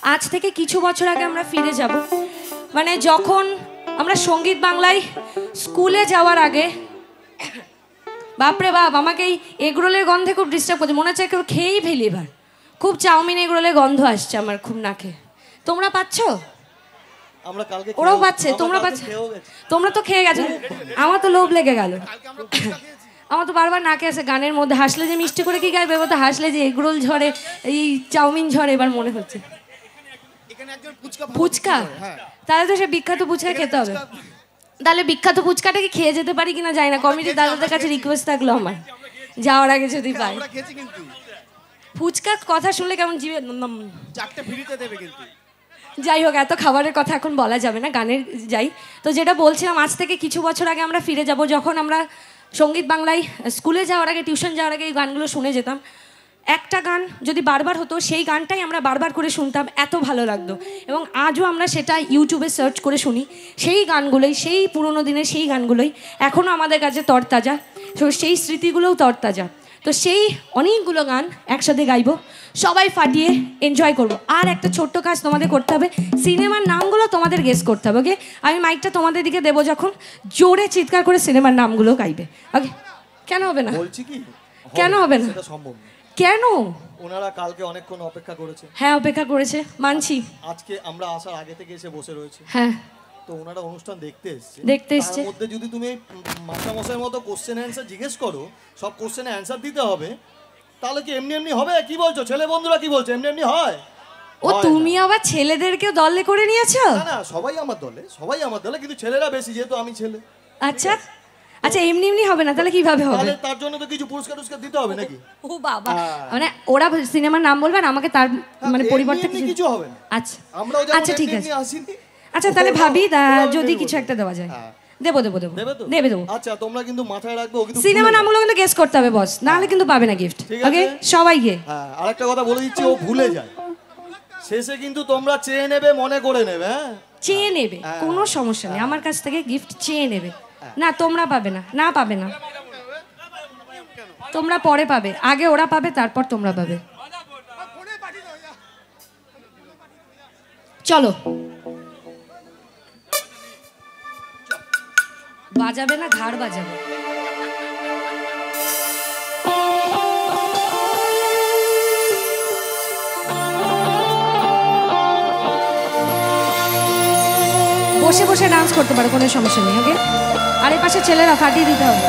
আজ থেকে কিছু বছর আগে আমরা ফিরে যাব, মানে যখন আমরা সঙ্গীত বাংলায় স্কুলে যাওয়ার আগে, বাপরে বাপ আমাকে এই এগরোলের গন্ধে খুব ডিস্টার্ব করছে, মনে হচ্ছে কেউ খেয়েই ফেলি এবার। খুব চাউমিন এগরোলের গন্ধ আসছে আমার খুব নাকে। তোমরা পাচ্ছ? আমরা কালকে ওরাও পাচ্ছে, তোমরা পাচ্ছ? তোমরা তো খেয়ে গেছো, আমার তো লোভ লেগে গেল। আমার তো বারবার নাকে আসে গানের মধ্যে, হাসলে যে মিষ্টি করে কি গাইবে, তো হাসলে যে এগরোল ঝরে, এই চাউমিন ঝরে, এবার মনে হচ্ছে ফুচকা। তাহলে তো সে বিখ্যাত ফুচকা খেতে হবে। তাহলে বিখ্যাত ফুচকাটাকে খেয়ে যেতে পারি কিনা জানি না। কমিটির দাদাদের কাছে রিকোয়েস্ট থাকলো আমার, যাওয়ার আগে যদি পাই। ফুচকা কথা শুনলে কেমন জিভে চারটে ফ্রিতে দেবে কিন্তু। যাই হোক, এত খাবারের কথা এখন বলা যাবে না, গানের যাই। তো যেটা বলছিলাম, আজ থেকে কিছু বছর আগে আমরা ফিরে যাব, যখন আমরা সঙ্গীত বাংলায় স্কুলে যাওয়ার আগে, টিউশন যাওয়ার আগে এই গানগুলো শুনে যেতাম। একটা গান যদি বারবার হতো, সেই গানটাই আমরা বারবার করে শুনতাম, এত ভালো লাগতো। এবং আজও আমরা সেটা ইউটিউবে সার্চ করে শুনি, সেই গানগুলোই, সেই পুরোনো দিনের সেই গানগুলোই এখনও আমাদের কাছে তরতাজা। তো সেই স্মৃতিগুলোও তরতাজা। তো সেই অনেকগুলো গান একসাথে গাইবো, সবাই ফাটিয়ে এনজয় করব। আর একটা ছোট্ট কাজ তোমাদের করতে হবে, সিনেমার নামগুলো তোমাদের গেস করতে হবে, ওকে? আমি মাইকটা তোমাদের দিকে দেবো, যখন জোরে চিৎকার করে সিনেমার নামগুলো গাইবে, ওকে? কেন হবে না? বলছি কি, কেন হবে না? সেটা সম্ভব না। কেন? ওনারা কালকে অনেকক্ষণ অপেক্ষা করেছে। হ্যাঁ, অপেক্ষা করেছে, মানছি। আজকে আমরা আসার আগে থেকে এসে বসে রয়েছে। হ্যাঁ, তো ওনারা অনুষ্ঠান দেখতে এসেছে। এসছে। তার মধ্যে যদি তুমি মাস্টারমশাইয়ের মতো কোশ্চেন অ্যান্সার জিজ্ঞেস করো, সব কোশ্চেনে অ্যান্সার দিতে হবে, তাহলে কি এমনি এমনি হবে? কি বলছো ছেলে বন্ধুরা, কি বলছো? এমনি এমনি হয়? ও তুমি আবার ছেলেদেরকেও দলে করে নিয়েছো? না না, সবাই আমার দলে, সবাই আমার দলে, কিন্তু ছেলেরা বেশি, যেহেতু আমি ছেলে। আচ্ছা আচ্ছা, এমনি এমনি হবে না, তাহলে কিভাবে হবে? তাহলে তার জন্য তো কিছু পুরস্কার দিতে হবে নাকি? ও বাবা, মানে ওরা সিনেমার নাম বলবে আর আমাকে তার মানে পরিবর্তে কিছু হবে না। আচ্ছা আচ্ছা, ঠিক আছে। আচ্ছা তাহলে ভাবি যদি কিছু একটা দেওয়া যায়। দেবো। আচ্ছা, তোমরা কিন্তু মাথায় রাখবে, সিনেমা নামগুলো কিন্তু গেস করতে হবে বস, নাহলে কিন্তু পাবে না গিফট, ওকে? সবাইকে আরেকটা কথা বলে দিচ্ছি, ও ভুলে যায়, শেষে কিন্তু তোমরা চেয়ে নেবে, মনে করে নেবে। হ্যাঁ, চেয়ে নেবে, কোনো সমস্যা নেই, আমার কাছ থেকে গিফট চেয়ে নেবে। না তোমরা পাবে না, না পাবে না, তোমরা পরে পাবে, আগে ওরা পাবে, তারপর তোমরা পাবে। চলো, বাজাবে না, ঘাড় বাজাবে। বসে বসে ডান্স করতে পারো, কোনো সমস্যা নেই, ওকে? আর এই পাশে ছেলেরা ফাটিয়ে দিতে হবে।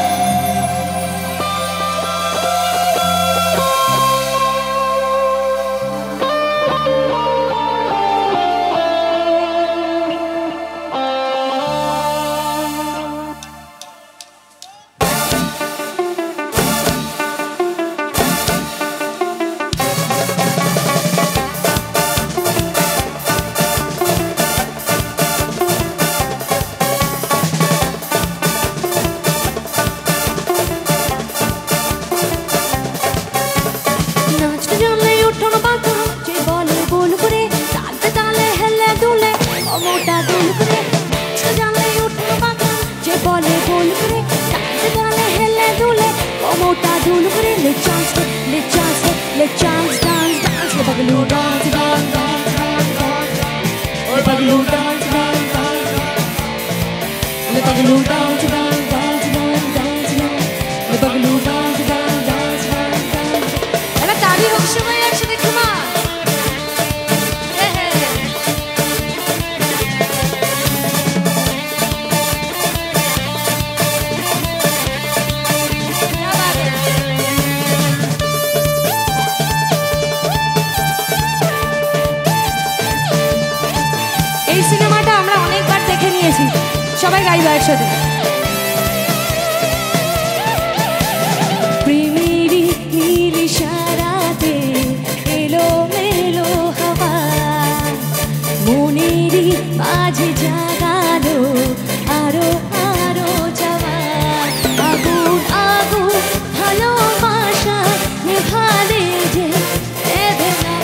এই সিনেমাটা আমরা অনেকবার দেখে নিয়েছি, সবাই গাইব একসাথে। প্রেমেরই নীল ইশারাতে এলো মেলো হাওয়া, মনেরই মাঝে জাগালো আরো আরো যাওয়া, আগুন আগুন ভালোবাসা নেভালে যে এবেলা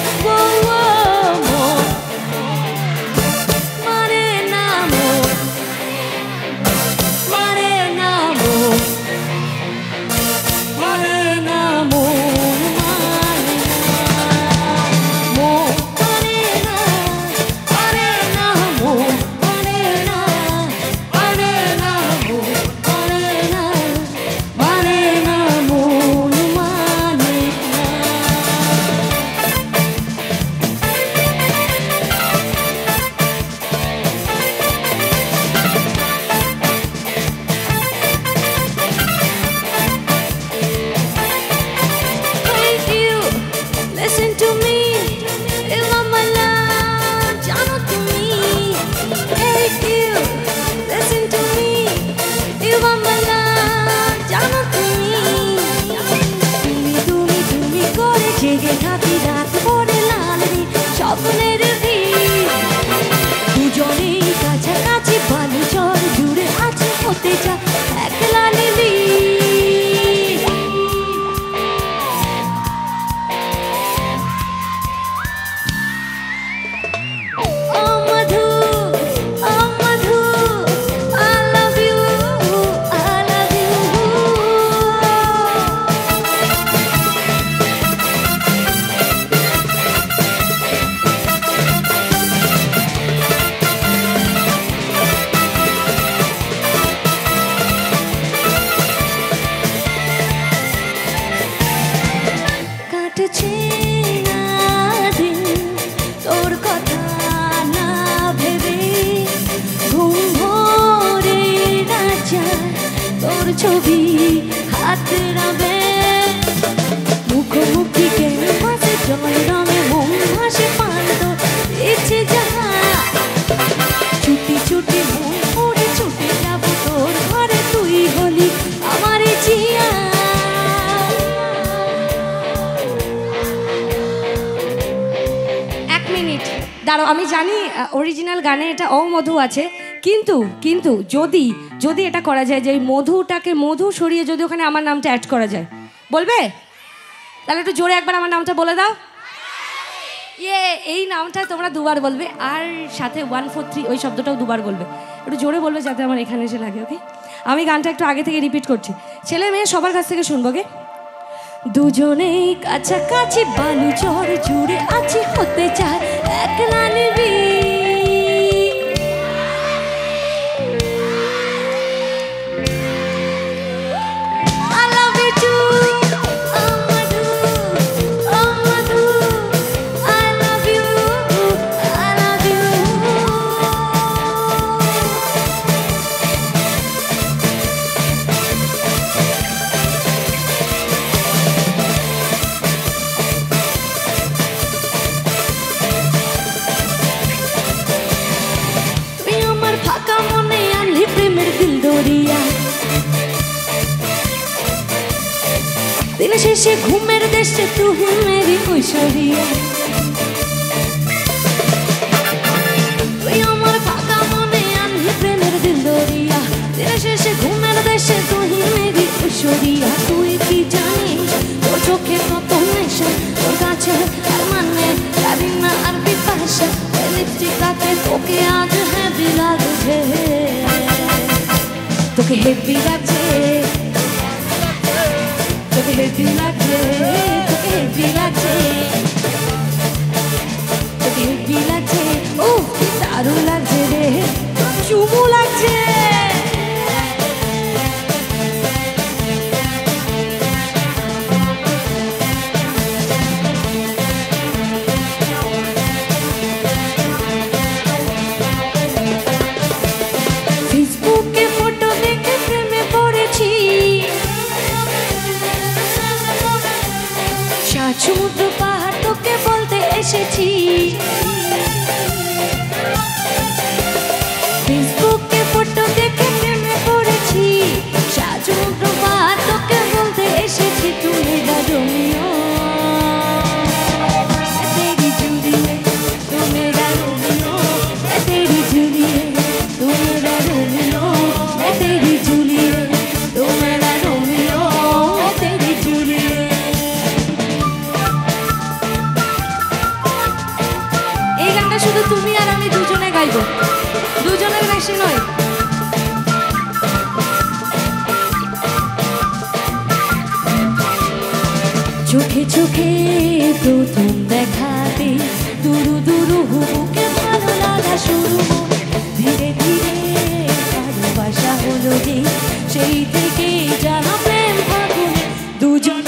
মারে ছবি হাতড়াবে মুখোমুখি ক্যানভাসে জল রঙে মন ভাসে পান্ত ইচ্ছে যাহা ছুটি ছুটি মন পড়ে ছুটে যাব তোর ঘরে তুই হলি আমার জিয়া। এক মিনিট দাঁড়াও, আমি জানি অরিজিনাল গানে এটা অমধু আছে, কিন্তু কিন্তু যদি যদি এটা করা যায় যে মধুটাকে মধু সরিয়ে যদি ওখানে আমার নামটা অ্যাড করা যায়, বলবে? তাহলে একটু জোরে একবার আমার নামটা বলে দাও। ইয়ে, এই নামটা তোমরা দুবার বলবে, আর সাথে 1 4 3 ওই শব্দটাও দুবার বলবে। একটু জোরে বলবে যাতে আমার এখানে এসে লাগে। ওকে, আমি গানটা একটু আগে থেকে রিপিট করছি, ছেলে মেয়ে সবার কাছ থেকে শুনবো। গে দুজনেই কাছাকাছি বালু চর জুড়ে আছি হতে চায় একলা নিবি দিন শেষে ঘুমের দেশে তুই মেরি কৈশোরিয়া তুই আমার ফাঁকা মনে আনলি প্রেমের দিল দরিয়া দিন শেষে ঘুমের দেশে তুই মেরি কৈশোরিয়া তুই কি জানিস তোর চোখে কত নেশা তোর কাছে আর মানে জানি না আর পিপাসা লিপস্টিকাতে তোকে আজ হেভি লাগছে তোকে হেভি লাগছে তোকে হেভি লাগছে তোকে হেভি লাগছে তোকে হেভি লাগছে ও কি দারুণ লাগছে রে চুমু লাগছে ফেসবুকে ফটো দেখে প্রেমে পড়েছি সমুদ্র পাহাড় তোকে বলতে এসেছি ফেসবুকে ফটো দেখে প্রেমে পড়েছি সমুদ্র পাহাড় তোকে বলতে এসেছি তুই মেরা রোমিও তেরি জুলিয়ে তুই মেরা রোমিও তেরি জুলিয়ে তুই মেরা রোমিও তেরি জুলিয়ে তুই মেরা রোমিও তেরি জুলিয়ে। শুধু তুমি আর আমি দুজনে গাইবো, দুজনের বেশি নয়। চোখে চোখে প্রথম দেখাতে দুরু দুরু হুবুকে ভালো লাগা শুরু ধীরে ধীরে ভালোবাসা হলো যে সেই থেকে জানা প্রেম ফাগুনে দুজন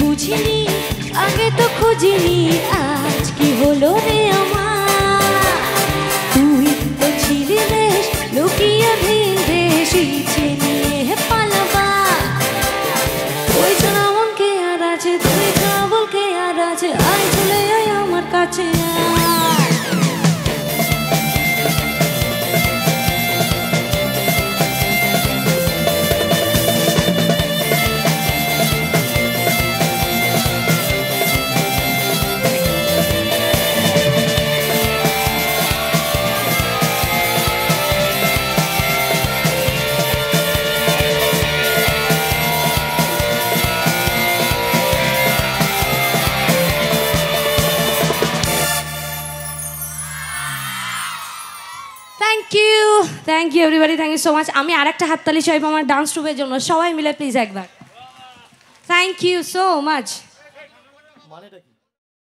বুঝিনি আগে তো খুঁজিনি আজ কি হলো রে আমার তুই তো ছিলি বেশ লুকিয়ে ভিন দেশ ইচ্ছে নিয়ে পালাবা ওই সোনা মনকে আর আছে তুই কাবলকে আর আছে আয় চলে আয় আমার কাছে thank you everybody, thank you so much. আমি আরেকটা হাততালি চাইবো আমার ডান্স ট্রুপের জন্য, সবাই মিলে প্লিজ একবার। Thank you so much. মানেটা কি?